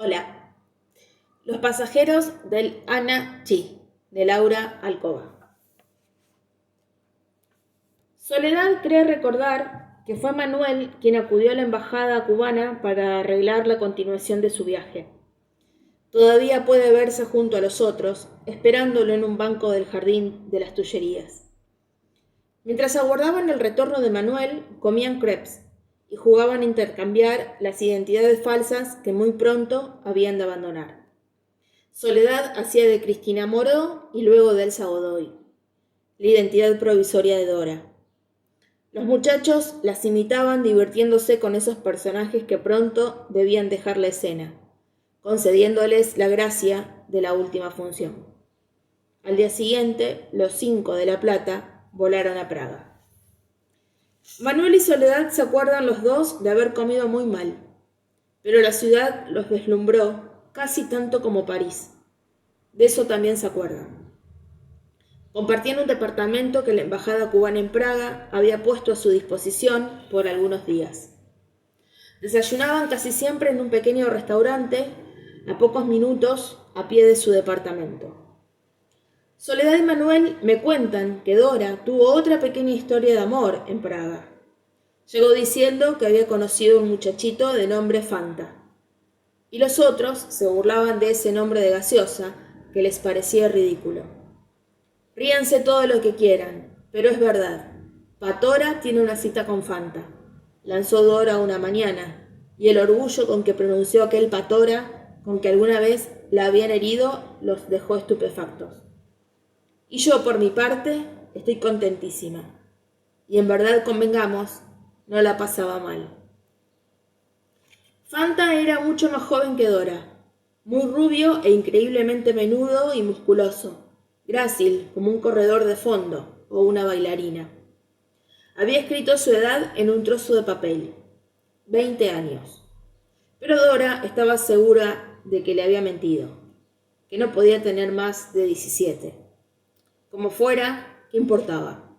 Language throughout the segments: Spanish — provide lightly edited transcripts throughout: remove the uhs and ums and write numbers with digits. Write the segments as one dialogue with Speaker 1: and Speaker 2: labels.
Speaker 1: Hola. Los pasajeros del Ana Chi, de Laura Alcoba. Soledad cree recordar que fue Manuel quien acudió a la embajada cubana para arreglar la continuación de su viaje. Todavía puede verse junto a los otros, esperándolo en un banco del jardín de las Tullerías. Mientras aguardaban el retorno de Manuel, comían crepes y jugaban a intercambiar las identidades falsas que muy pronto habían de abandonar. Soledad hacía de Cristina Moró y luego de Elsa Godoy, la identidad provisoria de Dora. Los muchachos las imitaban divirtiéndose con esos personajes que pronto debían dejar la escena, concediéndoles la gracia de la última función. Al día siguiente, los 5 de La Plata volaron a Praga. Manuel y Soledad se acuerdan los dos de haber comido muy mal, pero la ciudad los deslumbró casi tanto como París. De eso también se acuerdan. Compartían un departamento que la embajada cubana en Praga había puesto a su disposición por algunos días. Desayunaban casi siempre en un pequeño restaurante a pocos minutos a pie de su departamento. Soledad y Manuel me cuentan que Dora tuvo otra pequeña historia de amor en Praga. Llegó diciendo que había conocido a un muchachito de nombre Fanta, y los otros se burlaban de ese nombre de gaseosa que les parecía ridículo. Ríanse todo lo que quieran, pero es verdad. Patora tiene una cita con Fanta, lanzó Dora una mañana, y el orgullo con que pronunció aquel Patora, con que alguna vez la habían herido, los dejó estupefactos. Y yo, por mi parte, estoy contentísima. Y en verdad, convengamos, no la pasaba mal. Fanta era mucho más joven que Dora, muy rubio e increíblemente menudo y musculoso, grácil como un corredor de fondo o una bailarina. Había escrito su edad en un trozo de papel, 20 años. Pero Dora estaba segura de que le había mentido, que no podía tener más de 17. Como fuera, ¿qué importaba?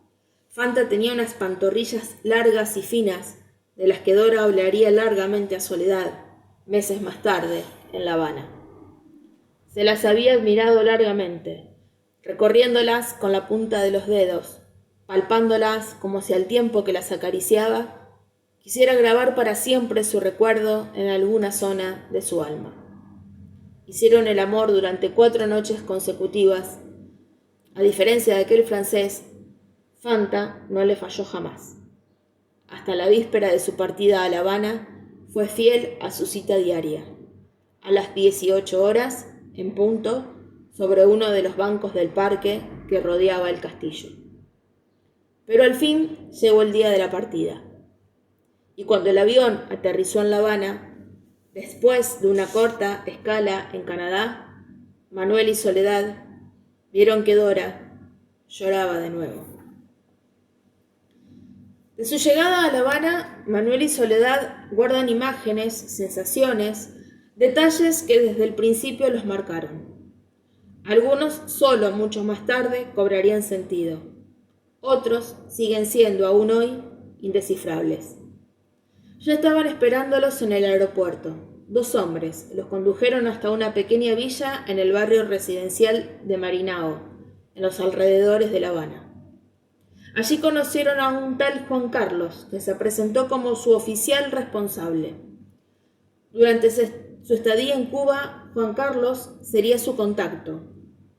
Speaker 1: Fanta tenía unas pantorrillas largas y finas, de las que Dora hablaría largamente a Soledad, meses más tarde, en La Habana. Se las había admirado largamente, recorriéndolas con la punta de los dedos, palpándolas como si al tiempo que las acariciaba, quisiera grabar para siempre su recuerdo en alguna zona de su alma. Hicieron el amor durante 4 noches consecutivas. A diferencia de aquel francés, Fanta no le falló jamás. Hasta la víspera de su partida a La Habana, fue fiel a su cita diaria. A las 18 horas, en punto, sobre uno de los bancos del parque que rodeaba el castillo. Pero al fin llegó el día de la partida. Y cuando el avión aterrizó en La Habana, después de una corta escala en Canadá, Manuel y Soledad vieron que Dora lloraba de nuevo. De su llegada a La Habana, Manuel y Soledad guardan imágenes, sensaciones, detalles que desde el principio los marcaron. Algunos solo mucho más tarde cobrarían sentido. Otros siguen siendo aún hoy indescifrables. Ya estaban esperándolos en el aeropuerto. 2 hombres los condujeron hasta una pequeña villa en el barrio residencial de Marinao, en los alrededores de La Habana. Allí conocieron a un tal Juan Carlos, que se presentó como su oficial responsable. Durante su estadía en Cuba, Juan Carlos sería su contacto,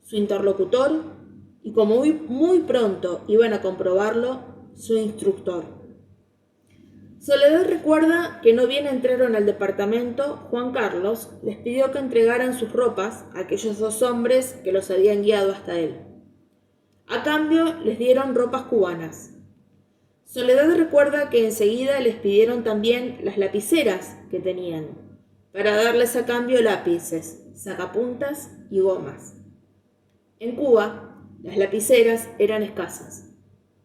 Speaker 1: su interlocutor y, como muy pronto iban a comprobarlo, su instructor. Soledad recuerda que no bien entraron al departamento, Juan Carlos les pidió que entregaran sus ropas a aquellos 2 hombres que los habían guiado hasta él. A cambio, les dieron ropas cubanas. Soledad recuerda que enseguida les pidieron también las lapiceras que tenían, para darles a cambio lápices, sacapuntas y gomas. En Cuba, las lapiceras eran escasas.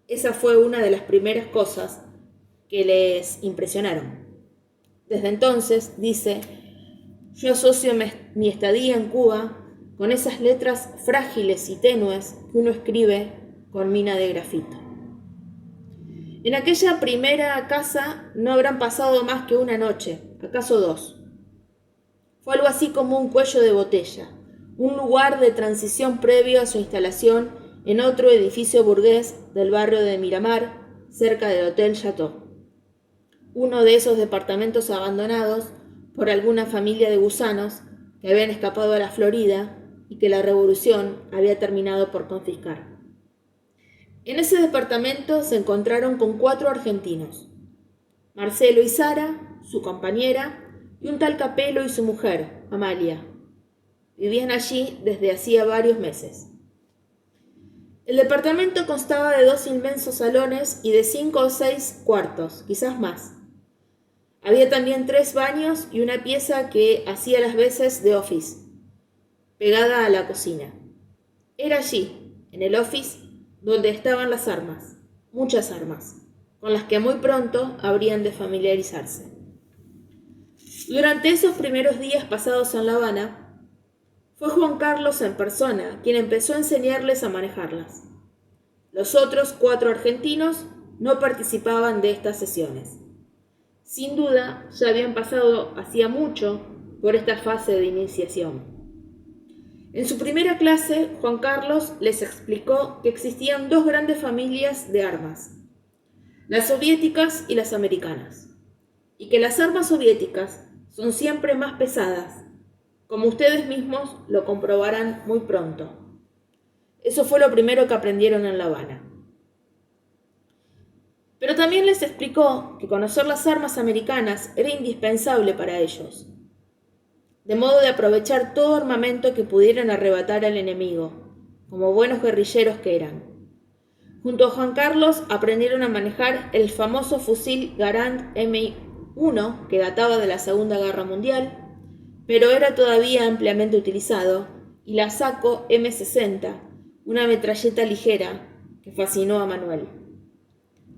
Speaker 1: Esa fue una de las primeras cosas que les impresionaron. Desde entonces, dice, yo asocio mi estadía en Cuba con esas letras frágiles y tenues que uno escribe con mina de grafito. En aquella primera casa no habrán pasado más que una noche, acaso 2. fue algo así como un cuello de botella, un lugar de transición previo a su instalación en otro edificio burgués del barrio de Miramar, cerca del Hotel Chateau. Uno de esos departamentos abandonados por alguna familia de gusanos que habían escapado a la Florida y que la revolución había terminado por confiscar. En ese departamento se encontraron con 4 argentinos: Marcelo y Sara, su compañera, y un tal Capelo y su mujer, Amalia. Vivían allí desde hacía varios meses. El departamento constaba de 2 inmensos salones y de 5 o 6 cuartos, quizás más. Había también 3 baños y una pieza que hacía las veces de office, pegada a la cocina. Era allí, en el office, donde estaban las armas, muchas armas, con las que muy pronto habrían de familiarizarse. Durante esos primeros días pasados en La Habana, fue Juan Carlos en persona quien empezó a enseñarles a manejarlas. Los otros 4 argentinos no participaban de estas sesiones. Sin duda, ya habían pasado hacía mucho por esta fase de iniciación. En su primera clase, Juan Carlos les explicó que existían 2 grandes familias de armas, las soviéticas y las americanas, y que las armas soviéticas son siempre más pesadas, como ustedes mismos lo comprobarán muy pronto. Eso fue lo primero que aprendieron en La Habana. Pero también les explicó que conocer las armas americanas era indispensable para ellos, de modo de aprovechar todo armamento que pudieran arrebatar al enemigo, como buenos guerrilleros que eran. Junto a Juan Carlos aprendieron a manejar el famoso fusil Garand M1, que databa de la Segunda Guerra Mundial, pero era todavía ampliamente utilizado, y la Sako M60, una metralleta ligera que fascinó a Manuel.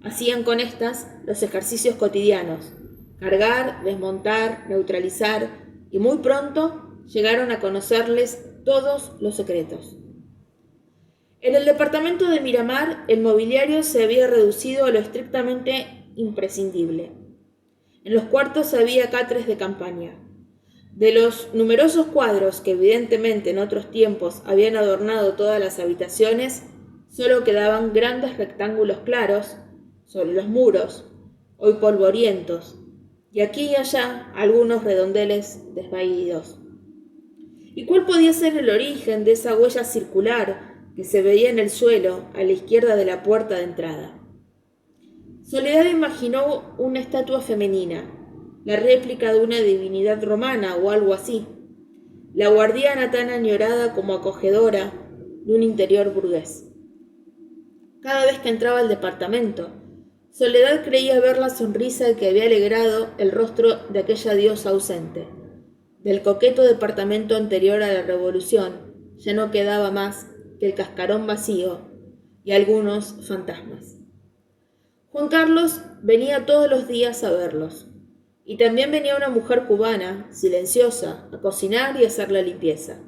Speaker 1: Hacían con estas los ejercicios cotidianos: cargar, desmontar, neutralizar, y muy pronto llegaron a conocerles todos los secretos. En el departamento de Miramar, el mobiliario se había reducido a lo estrictamente imprescindible. En los cuartos había catres de campaña. De los numerosos cuadros que evidentemente en otros tiempos habían adornado todas las habitaciones, solo quedaban grandes rectángulos claros sobre los muros, hoy polvorientos, y aquí y allá algunos redondeles desvaídos. ¿Y cuál podía ser el origen de esa huella circular que se veía en el suelo a la izquierda de la puerta de entrada? Soledad imaginó una estatua femenina, la réplica de una divinidad romana o algo así, la guardiana tan añorada como acogedora de un interior burgués. Cada vez que entraba al departamento, Soledad creía ver la sonrisa que había alegrado el rostro de aquella diosa ausente. Del coqueto departamento anterior a la revolución ya no quedaba más que el cascarón vacío y algunos fantasmas. Juan Carlos venía todos los días a verlos, y también venía una mujer cubana, silenciosa, a cocinar y a hacer la limpieza.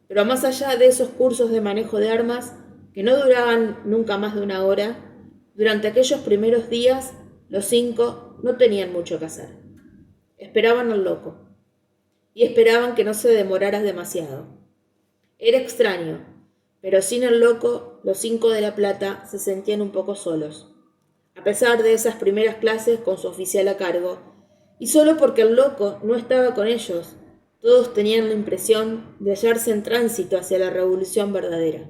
Speaker 1: Pero más allá de esos cursos de manejo de armas, que no duraban nunca más de 1 hora, durante aquellos primeros días, los 5 no tenían mucho que hacer. Esperaban al loco, y esperaban que no se demorara demasiado. Era extraño, pero sin el loco, los 5 de La Plata se sentían un poco solos, a pesar de esas primeras clases con su oficial a cargo, y solo porque el loco no estaba con ellos, todos tenían la impresión de hallarse en tránsito hacia la revolución verdadera,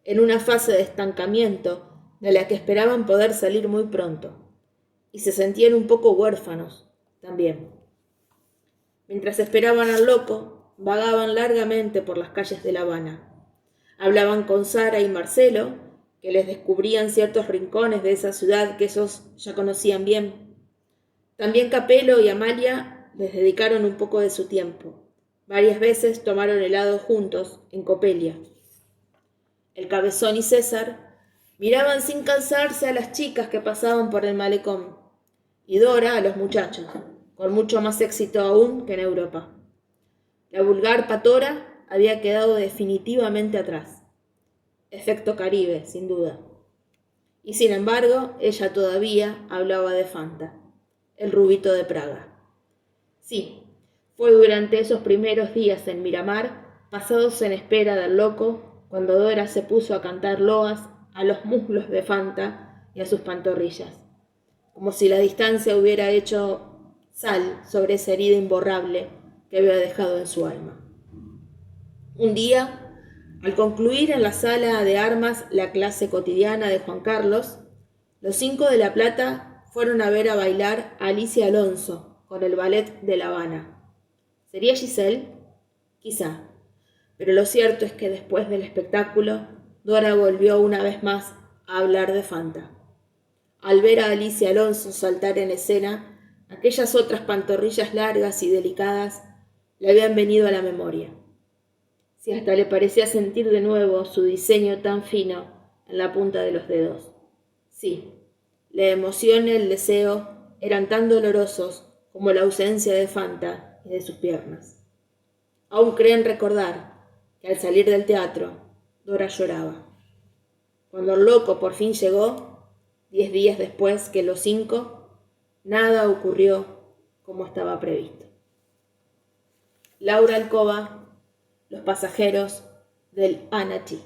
Speaker 1: en una fase de estancamiento de la que esperaban poder salir muy pronto, y se sentían un poco huérfanos también. Mientras esperaban al loco, vagaban largamente por las calles de La Habana. Hablaban con Sara y Marcelo, que les descubrían ciertos rincones de esa ciudad que ellos ya conocían bien. También Capelo y Amalia les dedicaron un poco de su tiempo. Varias veces tomaron helado juntos en Copelia. El Cabezón y César miraban sin cansarse a las chicas que pasaban por el malecón, y Dora a los muchachos, con mucho más éxito aún que en Europa. La vulgar Patora había quedado definitivamente atrás. Efecto Caribe, sin duda. Y sin embargo, ella todavía hablaba de Fanta, el rubito de Praga. Sí, Fue durante esos primeros días en Miramar, pasados en espera del loco, cuando Dora se puso a cantar loas a los muslos de Fanta y a sus pantorrillas, como si la distancia hubiera hecho sal sobre esa herida imborrable que había dejado en su alma. Un día, al concluir en la sala de armas la clase cotidiana de Juan Carlos, los 5 de La Plata fueron a ver a bailar a Alicia Alonso con el ballet de La Habana. ¿Sería Giselle? Quizá. Pero lo cierto es que después del espectáculo, Dora volvió una vez más a hablar de Fanta. Al ver a Alicia Alonso saltar en escena, aquellas otras pantorrillas largas y delicadas le habían venido a la memoria. Si hasta le parecía sentir de nuevo su diseño tan fino en la punta de los dedos. Sí, la emoción y el deseo eran tan dolorosos como la ausencia de Fanta y de sus piernas. Aún creen recordar que al salir del teatro, Dora lloraba. Cuando el loco por fin llegó, 10 días después que los 5, nada ocurrió como estaba previsto. Laura Alcoba, Los pasajeros del Anati.